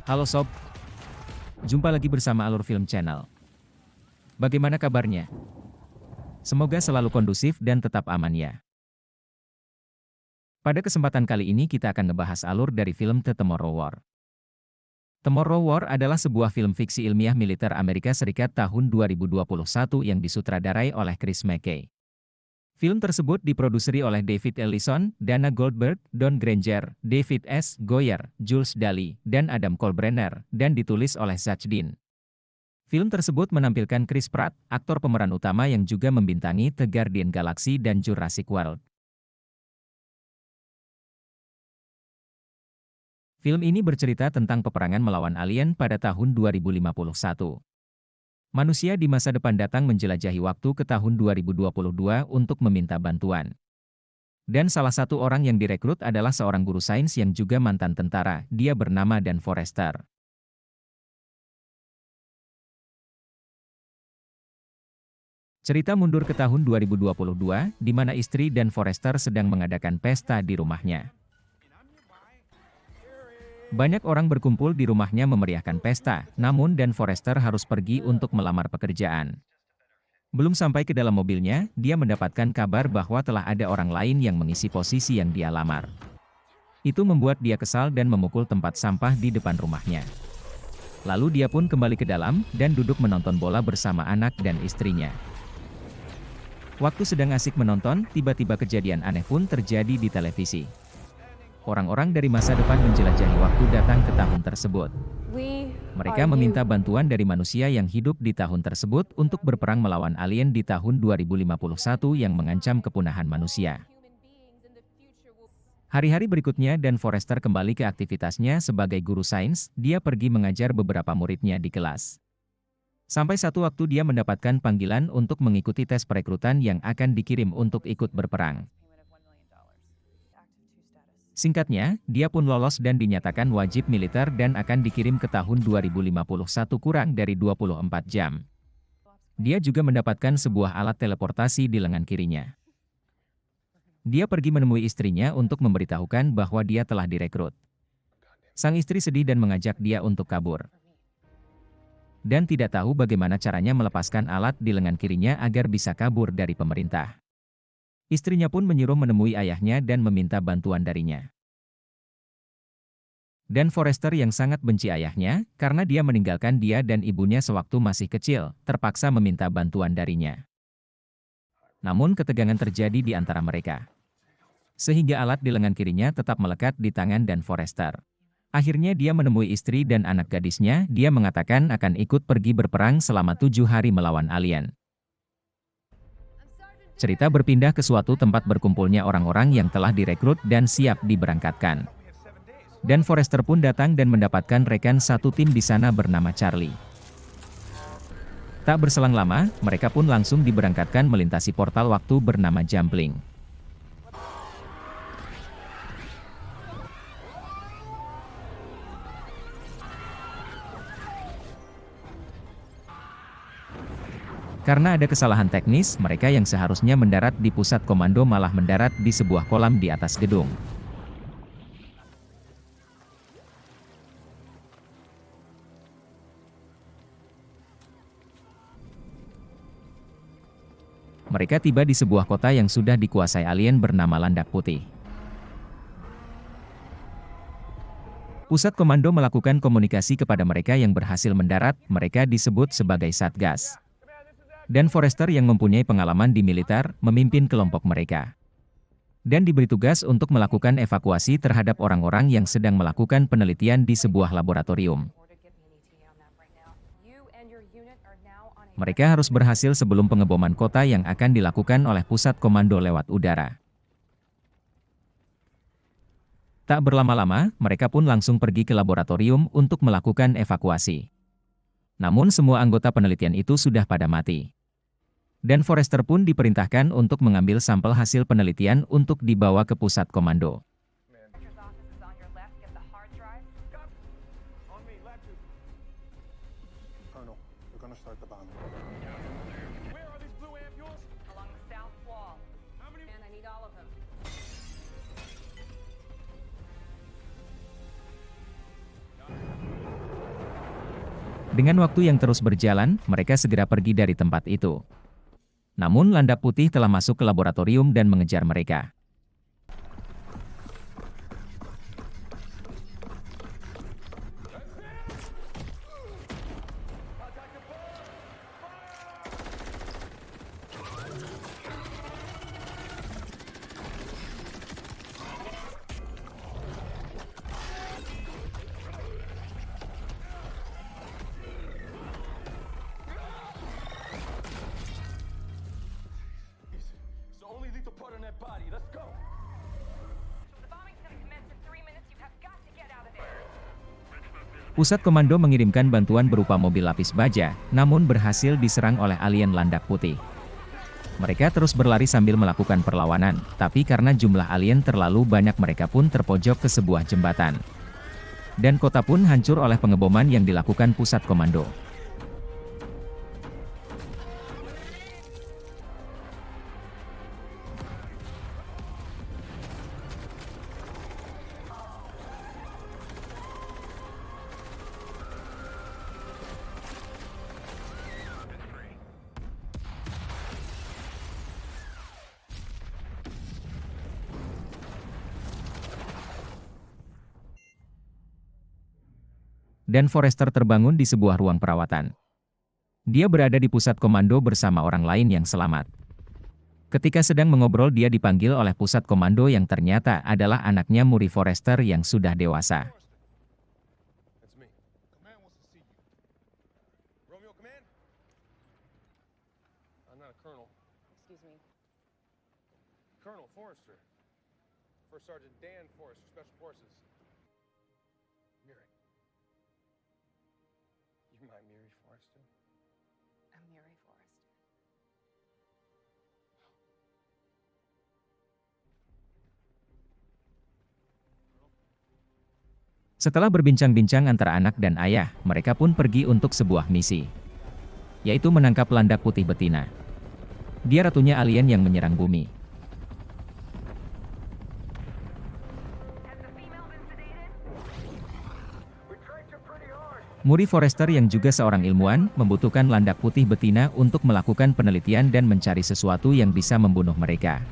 Halo Sob, jumpa lagi bersama Alur Film Channel. Bagaimana kabarnya? Semoga selalu kondusif dan tetap aman ya. Pada kesempatan kali ini kita akan ngebahas alur dari film The Tomorrow War. Tomorrow War adalah sebuah film fiksi ilmiah militer Amerika Serikat tahun 2021 yang disutradarai oleh Chris McKay. Film tersebut diproduseri oleh David Ellison, Dana Goldberg, Don Granger, David S. Goyer, Jules Daly, dan Adam Kolbrenner, dan ditulis oleh Zach Dean. Film tersebut menampilkan Chris Pratt, aktor pemeran utama yang juga membintangi The Guardian Galaxy dan Jurassic World. Film ini bercerita tentang peperangan melawan alien pada tahun 2051. Manusia di masa depan datang menjelajahi waktu ke tahun 2022 untuk meminta bantuan. Dan salah satu orang yang direkrut adalah seorang guru sains yang juga mantan tentara, dia bernama Dan Forrester. Cerita mundur ke tahun 2022, di mana istri Dan Forrester sedang mengadakan pesta di rumahnya. Banyak orang berkumpul di rumahnya memeriahkan pesta, namun Dan Forrester harus pergi untuk melamar pekerjaan. Belum sampai ke dalam mobilnya, dia mendapatkan kabar bahwa telah ada orang lain yang mengisi posisi yang dia lamar. Itu membuat dia kesal dan memukul tempat sampah di depan rumahnya. Lalu dia pun kembali ke dalam, dan duduk menonton bola bersama anak dan istrinya. Waktu sedang asik menonton, tiba-tiba kejadian aneh pun terjadi di televisi. Orang-orang dari masa depan menjelajahi waktu datang ke tahun tersebut. Mereka meminta bantuan dari manusia yang hidup di tahun tersebut untuk berperang melawan alien di tahun 2051 yang mengancam kepunahan manusia. Hari-hari berikutnya Dan Forrester kembali ke aktivitasnya sebagai guru sains, dia pergi mengajar beberapa muridnya di kelas. Sampai satu waktu dia mendapatkan panggilan untuk mengikuti tes perekrutan yang akan dikirim untuk ikut berperang. Singkatnya, dia pun lolos dan dinyatakan wajib militer dan akan dikirim ke tahun 2051 kurang dari 24 jam. Dia juga mendapatkan sebuah alat teleportasi di lengan kirinya. Dia pergi menemui istrinya untuk memberitahukan bahwa dia telah direkrut. Sang istri sedih dan mengajak dia untuk kabur. Dan tidak tahu bagaimana caranya melepaskan alat di lengan kirinya agar bisa kabur dari pemerintah. Istrinya pun menyuruh menemui ayahnya dan meminta bantuan darinya. Dan Forrester yang sangat benci ayahnya, karena dia meninggalkan dia dan ibunya sewaktu masih kecil, terpaksa meminta bantuan darinya. Namun ketegangan terjadi di antara mereka. Sehingga alat di lengan kirinya tetap melekat di tangan Dan Forrester. Akhirnya dia menemui istri dan anak gadisnya, dia mengatakan akan ikut pergi berperang selama 7 hari melawan alien. Cerita berpindah ke suatu tempat berkumpulnya orang-orang yang telah direkrut dan siap diberangkatkan. Dan Forrester pun datang dan mendapatkan rekan satu tim di sana bernama Charlie. Tak berselang lama, mereka pun langsung diberangkatkan melintasi portal waktu bernama Jumpling. Karena ada kesalahan teknis, mereka yang seharusnya mendarat di pusat komando malah mendarat di sebuah kolam di atas gedung. Mereka tiba di sebuah kota yang sudah dikuasai alien bernama Landak Putih. Pusat komando melakukan komunikasi kepada mereka yang berhasil mendarat, mereka disebut sebagai Satgas. Dan Forrester yang mempunyai pengalaman di militer, memimpin kelompok mereka. Dan diberi tugas untuk melakukan evakuasi terhadap orang-orang yang sedang melakukan penelitian di sebuah laboratorium. Mereka harus berhasil sebelum pengeboman kota yang akan dilakukan oleh pusat komando lewat udara. Tak berlama-lama, mereka pun langsung pergi ke laboratorium untuk melakukan evakuasi. Namun semua anggota penelitian itu sudah pada mati. Dan Forrester pun diperintahkan untuk mengambil sampel hasil penelitian untuk dibawa ke pusat komando. Dengan waktu yang terus berjalan, mereka segera pergi dari tempat itu. Namun Landak Putih telah masuk ke laboratorium dan mengejar mereka. Pusat Komando mengirimkan bantuan berupa mobil lapis baja, namun berhasil diserang oleh alien Landak Putih. Mereka terus berlari sambil melakukan perlawanan, tapi karena jumlah alien terlalu banyak mereka pun terpojok ke sebuah jembatan. Dan kota pun hancur oleh pengeboman yang dilakukan Pusat Komando. Dan Forrester terbangun di sebuah ruang perawatan. Dia berada di pusat komando bersama orang lain yang selamat. Ketika sedang mengobrol dia dipanggil oleh pusat komando yang ternyata adalah anaknya Murray Forrester yang sudah dewasa. Colonel Forrester. First Sergeant Dan Forrester, Special Forces. Miri. You my Miri Forrester? I'm Mary Forrester. Setelah berbincang-bincang antara anak dan ayah, mereka pun pergi untuk sebuah misi, yaitu menangkap Landak Putih betina. Dia ratunya alien yang menyerang bumi. Murray Forrester yang juga seorang ilmuwan, membutuhkan Landak Putih betina untuk melakukan penelitian dan mencari sesuatu yang bisa membunuh mereka.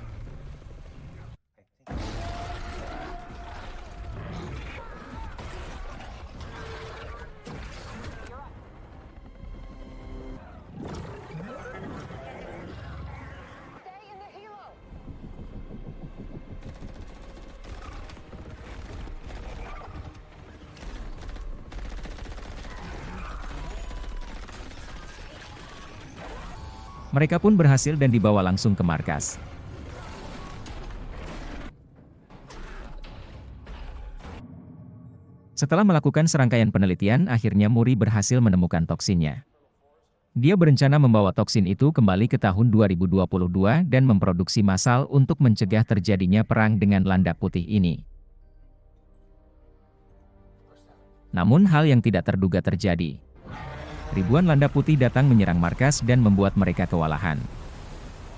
Mereka pun berhasil dan dibawa langsung ke markas. Setelah melakukan serangkaian penelitian, akhirnya Murray berhasil menemukan toksinnya. Dia berencana membawa toksin itu kembali ke tahun 2022 dan memproduksi massal untuk mencegah terjadinya perang dengan Landak Putih ini. Namun hal yang tidak terduga terjadi. Ribuan Landak Putih datang menyerang markas dan membuat mereka kewalahan.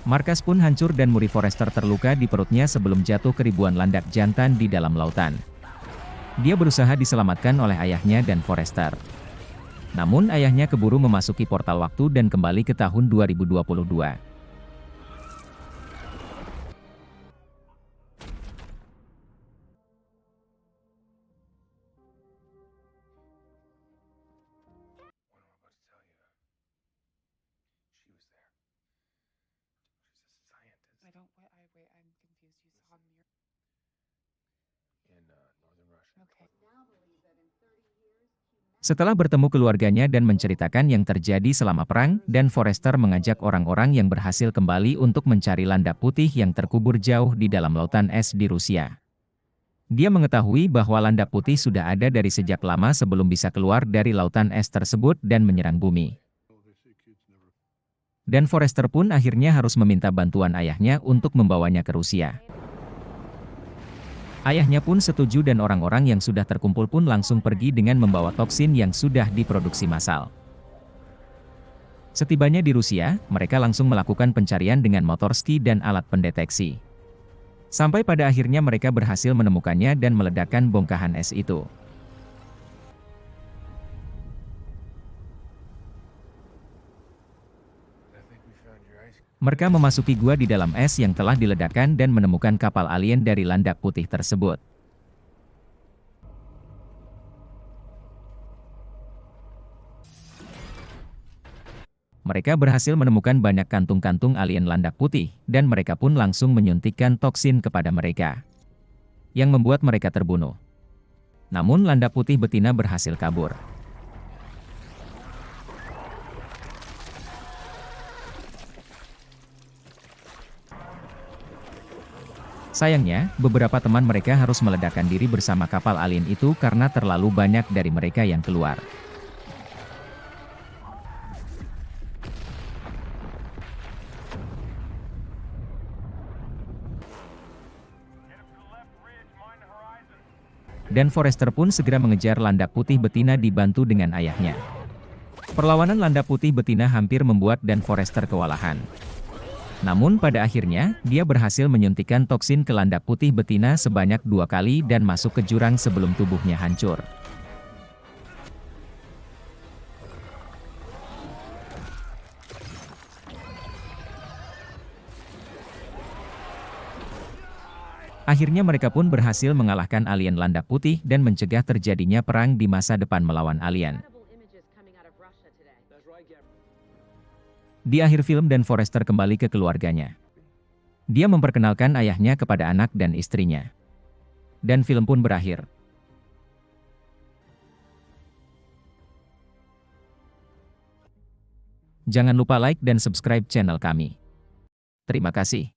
Markas pun hancur dan Murray Forrester terluka di perutnya sebelum jatuh ke ribuan landak jantan di dalam lautan. Dia berusaha diselamatkan oleh ayahnya dan Forrester. Namun ayahnya keburu memasuki portal waktu dan kembali ke tahun 2022. I'm confused. You saw Mary. In northern Russia. Okay. Setelah bertemu keluarganya dan menceritakan yang terjadi selama perang, Dan Forrester mengajak orang-orang yang berhasil kembali untuk mencari Landak Putih yang terkubur jauh di dalam lautan es di Rusia. Dia mengetahui bahwa Landak Putih sudah ada dari sejak lama sebelum bisa keluar dari lautan es tersebut dan menyerang bumi. Dan Forrester pun akhirnya harus meminta bantuan ayahnya untuk membawanya ke Rusia. Ayahnya pun setuju dan orang-orang yang sudah terkumpul pun langsung pergi dengan membawa toksin yang sudah diproduksi massal. Setibanya di Rusia, mereka langsung melakukan pencarian dengan motor ski dan alat pendeteksi. Sampai pada akhirnya mereka berhasil menemukannya dan meledakkan bongkahan es itu. found your ice. Mereka memasuki gua di dalam es yang telah diledakkan dan menemukan kapal alien dari landak putih tersebut. Mereka berhasil menemukan banyak kantung-kantung alien landak putih, dan mereka pun langsung menyuntikkan toksin kepada mereka, yang membuat mereka terbunuh. Namun landak putih betina berhasil kabur. Sayangnya, beberapa teman mereka harus meledakkan diri bersama kapal alien itu karena terlalu banyak dari mereka yang keluar. Dan Forrester pun segera mengejar landak putih betina dibantu dengan ayahnya. Perlawanan landak putih betina hampir membuat Dan Forrester kewalahan. Namun pada akhirnya, dia berhasil menyuntikkan toksin ke landak putih betina sebanyak 2 kali dan masuk ke jurang sebelum tubuhnya hancur. Akhirnya mereka pun berhasil mengalahkan alien landak putih dan mencegah terjadinya perang di masa depan melawan alien. Di akhir film Dan Forrester kembali ke keluarganya. Dia memperkenalkan ayahnya kepada anak dan istrinya. Dan film pun berakhir. Jangan lupa like dan subscribe channel kami. Terima kasih.